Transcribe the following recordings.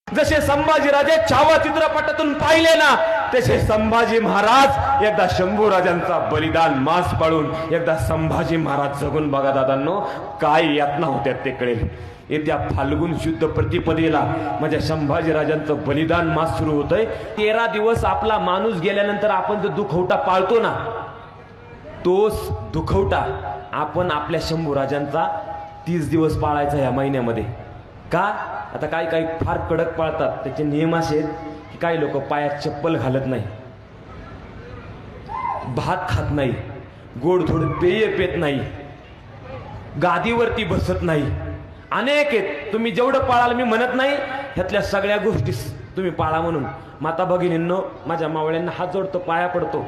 जसे संभाजीराजे छावा चित्रपटातून पाहिले ना, तसे संभाजी महाराज एकदा शंभू राजांचा बलिदान मास पाळून एकदा संभाजी महाराज जगून बघा दादांनो, काय यातना होत्या ते कळेल. येत्या फाल्गुन शुद्ध प्रतिपदेला माझ्या संभाजी राजांचं बलिदान मास सुरू होतंय. 13 दिवस आपला माणूस गेल्यानंतर आपण जो दुखवटा पाळतो ना, तोच दुखवटा आपण आपल्या शंभू राजांचा 30 दिवस पाळायचा या महिन्यामध्ये. का? आता काही काही फार कडक पाळतात, त्याचे नियम असे आहेत की काही लोक पायात चप्पल घालत नाही, भात खात नाही, गोडधोड पेय पेत नाही, गादीवरती बसत नाही, अनेक आहेत. तुम्ही जेवढं पाळाल मी म्हणत नाही, ह्यातल्या सगळ्या गोष्टी तुम्ही पाळा म्हणून. माता भगिनींनो, माझ्या मावळ्यांना हात जोडतो, पाया पडतो.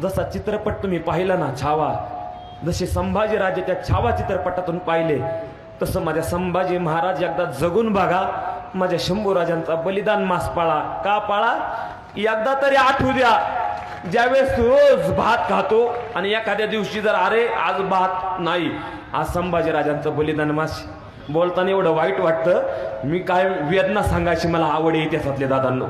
जसा चित्रपट तुम्ही पाहिला ना छावा, जसे संभाजीराजे त्या छावा चित्रपटातून पाहिले, तसं माझ्या संभाजी महाराज एकदा जगून बघा. माझ्या शंभूराजांचा बलिदान मास पाळा. का पाळा? एकदा तरी आठवू द्या, ज्यावेळेस रोज भात खातो आणि एखाद्या दिवशी जर अरे आज भात नाही, आज संभाजीराजांचं बलिदान मास. बोलताना एवढं वाईट वाटतं. मी काय वेदना सांगायची मला आवड आहे इतिहासातले दादांनो.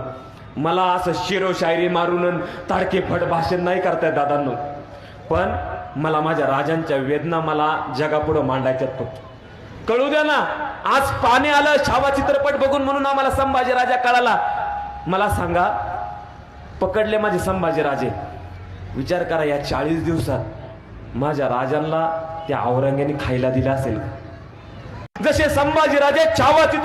मला असं शिरोशायरी मारून ताडकेफट भाषण नाही करतायत दादांनो, पण मला माझ्या राजांच्या वेदना मला जगापुढं मांडायच्यात. फक्त कळू द्या ना. आज पाणी आलं छावा चित्रपट बघून म्हणून आम्हाला संभाजी राजा कळाला. मला सांगा, पकडले माझे संभाजी राजे. विचार करा, या 40 दिवसात माझ्या राजांना त्या औरंग्याने खायला दिलं असेल. जसे संभाजी राजे छावा चित्र